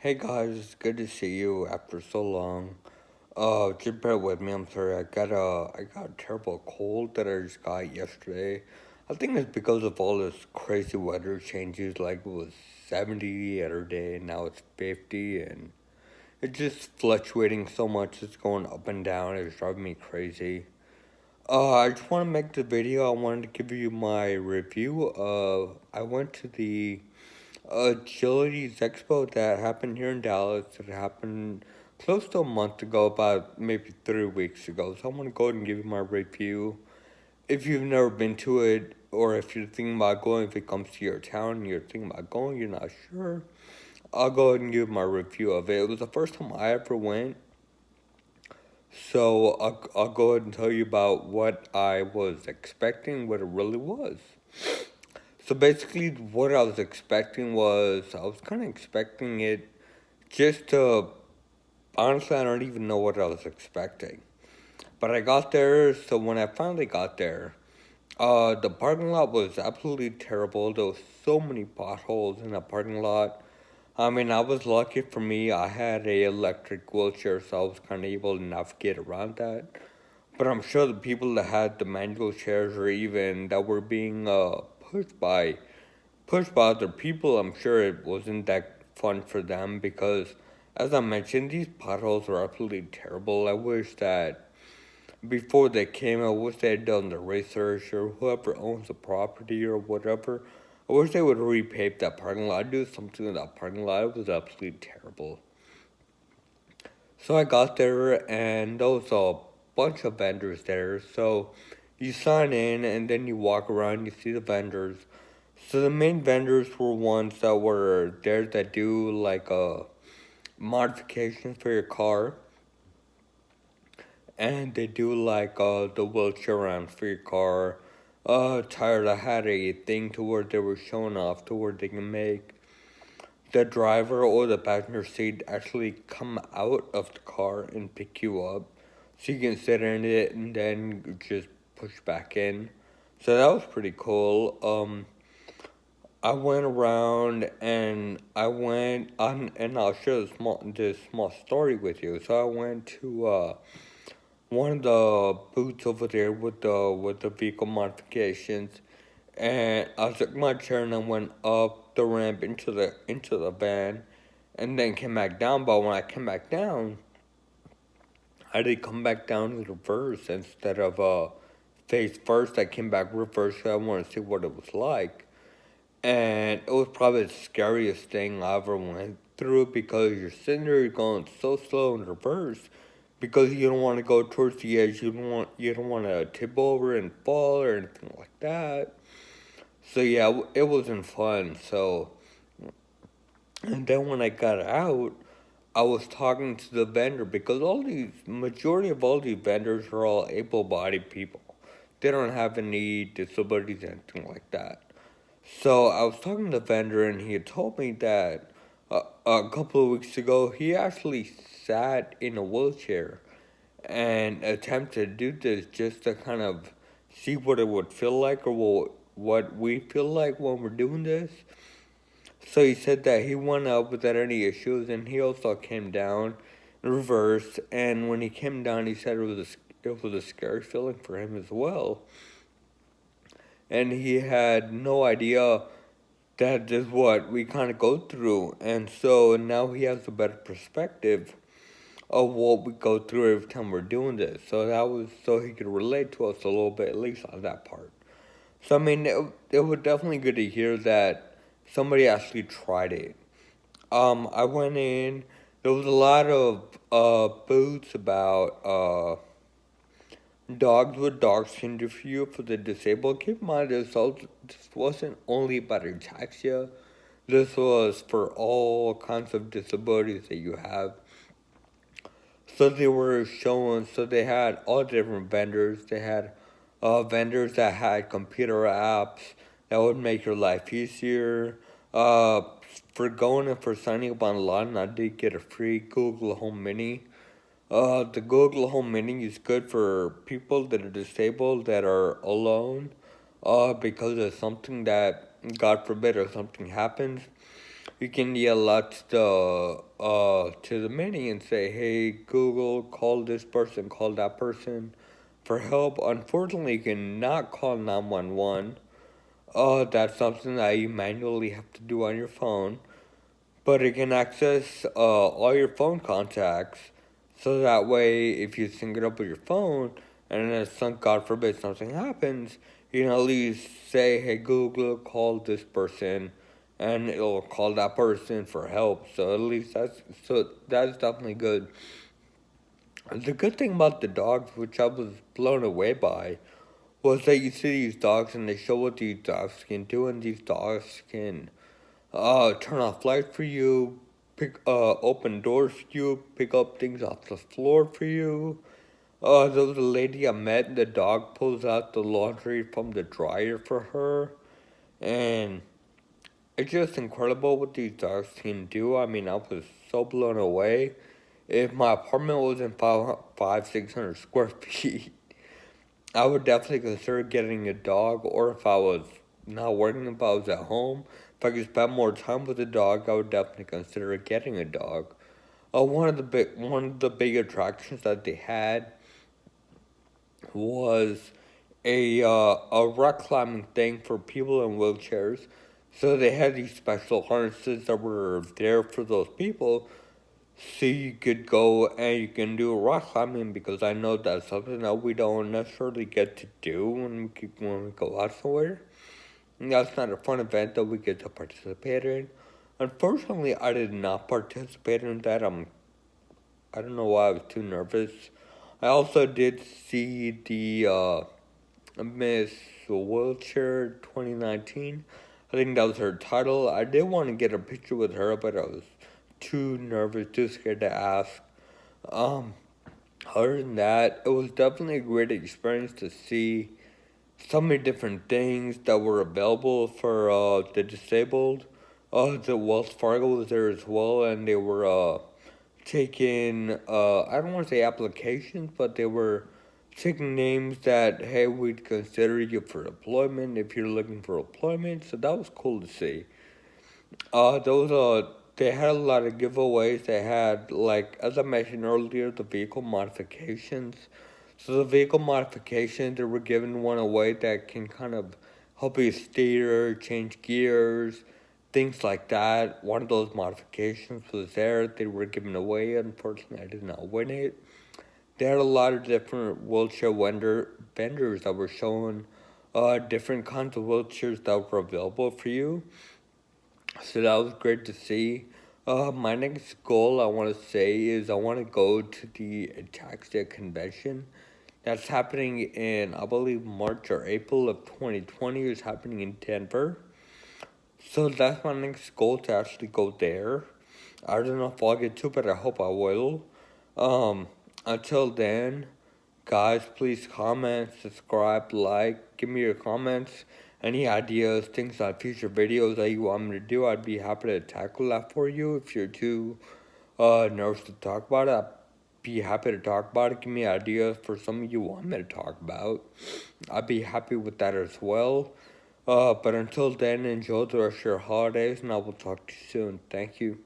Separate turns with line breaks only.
Hey guys, it's good to see you after so long. Just bear with me. I'm sorry. I got a terrible cold that I just got yesterday. I think it's because of all this crazy weather changes. Like it was 70 the other day, and now it's 50, and it's just fluctuating so much. It's going up and down. It's driving me crazy. I just want to make the video. I wanted to give you my review. I went to the Abilities Expo that happened here in Dallas. It happened close to a month ago, about maybe 3 weeks ago. So I want to go ahead and give you my review. If you've never been to it, or if you're thinking about going, if it comes to your town and you're thinking about going, you're not sure, I'll go ahead and give my review of it. It was the first time I ever went, so I'll go ahead and tell you about what I was expecting, what it really was. So basically, what I was expecting was I was kind of expecting it just to honestly, I don't even know what I was expecting. But I got there, so when I finally got there, the parking lot was absolutely terrible. There was so many potholes in the parking lot. I mean, I was lucky for me. I had a electric wheelchair, so I was kind of able to navigate around that. But I'm sure the people that had the manual chairs, or even that were being pushed by other people, I'm sure it wasn't that fun for them because, as I mentioned, these potholes are absolutely terrible. I wish that before they came, I wish they had done the research, or whoever owns the property or whatever. I wish they would repave that parking lot, do something with that parking lot. It was absolutely terrible. So I got there, and there was a bunch of vendors there. So you sign in, and then you walk around, you see the vendors. So the main vendors were ones that were there that do like modifications for your car, and they do like the wheelchair rounds for your car. Tire I had a thing to where they were showing off to where they can make the driver or the passenger seat actually come out of the car and pick you up, so you can sit in it and then just push back in. So that was pretty cool. I went around and I went on, and I'll share this small story with you. So I went to one of the booths over there with the vehicle modifications, and I took my chair and I went up the ramp into the van, and then came back down. But when I came back down, I did come back down in reverse instead of face first. I came back reverse. So I wanted to see what it was like. And it was probably the scariest thing I ever went through because you're sitting there, you're going so slow in reverse because you don't want to go towards the edge. You don't want to tip over and fall or anything like that. So yeah, it wasn't fun. So and then when I got out, I was talking to the vendor because all these majority of all these vendors are all able-bodied people. They don't have any disabilities or anything like that. So I was talking to the vendor, and he had told me that a couple of weeks ago he actually sat in a wheelchair and attempted to do this just to kind of see what it would feel like, or what we feel like when we're doing this. So he said that he went up without any issues, and he also came down in reverse. And when he came down, he said it was a scary feeling for him as well, and he had no idea that is what we kind of go through. And so now he has a better perspective of what we go through every time we're doing this. So that was so he could relate to us a little bit, at least on that part. So I mean, it was definitely good to hear that somebody actually tried it. I went in. There was a lot of booths about dogs with dog syndrome for the disabled. Keep in mind, this wasn't only about ataxia. This was for all kinds of disabilities that you have. So they were showing, so they had all different vendors. They had vendors that had computer apps that would make your life easier. Uh, for going and for signing up online, I did get a free Google Home Mini. The Google Home Mini is good for people that are disabled, that are alone, because of something that, God forbid, or something happens. You can yell out to the mini and say, "Hey Google, call this person, call that person for help." Unfortunately, you cannot call 911. That's something that you manually have to do on your phone. But it can access all your phone contacts, so that way, if you sync it up with your phone, and then God forbid something happens, you can at least say, "Hey Google, call this person," and it'll call that person for help. So at least that's definitely good. The good thing about the dogs, which I was blown away by, was that you see these dogs and they show what these dogs can do, and these dogs can turn off lights for you, open doors for you, pick up things off the floor for you. There was a lady I met, the dog pulls out the laundry from the dryer for her, and it's just incredible what these dogs can do. I mean, I was so blown away. If my apartment wasn't 600 square feet, I would definitely consider getting a dog, or if I was not working, if I was at home, if I could spend more time with a dog, I would definitely consider getting a dog. One of the big attractions that they had was a rock climbing thing for people in wheelchairs. So they had these special harnesses that were there for those people, so you could go and you can do rock climbing, because I know that's something that we don't necessarily get to do when we go out somewhere. And that's not a fun event that we get to participate in. Unfortunately, I did not participate in that. I don't know why I was too nervous. I also did see the Miss Wheelchair 2019. I think that was her title. I did want to get a picture with her, but I was too nervous, too scared to ask. Um, Other than that, it was definitely a great experience to see so many different things that were available for the disabled. The Wells Fargo was there as well, and they were taking, I don't want to say applications, but they were taking names that, hey, we'd consider you for employment if you're looking for employment. So that was cool to see. Those they had a lot of giveaways. They had, like, as I mentioned earlier, the vehicle modifications. So the vehicle modifications, they were giving one away that can kind of help you steer, change gears, things like that. One of those modifications was there. They were giving away. Unfortunately, I did not win it. They had a lot of different wheelchair vendors that were showing different kinds of wheelchairs that were available for you. So that was great to see. My next goal, I want to say, is I want to go to the Ataxia convention. That's happening in, I believe, March or April of 2020. Is happening in Denver. So that's my next goal, to actually go there. I don't know if I'll get to, but I hope I will. Until then, guys, please comment, subscribe, like, give me your comments, any ideas, things on future videos that you want me to do. I'd be happy to tackle that for you. If you're too nervous to talk about it, I'd be happy to talk about it. Give me ideas for something you want me to talk about. I'd be happy with that as well. But until then, enjoy the rest of your holidays, and I will talk to you soon. Thank you.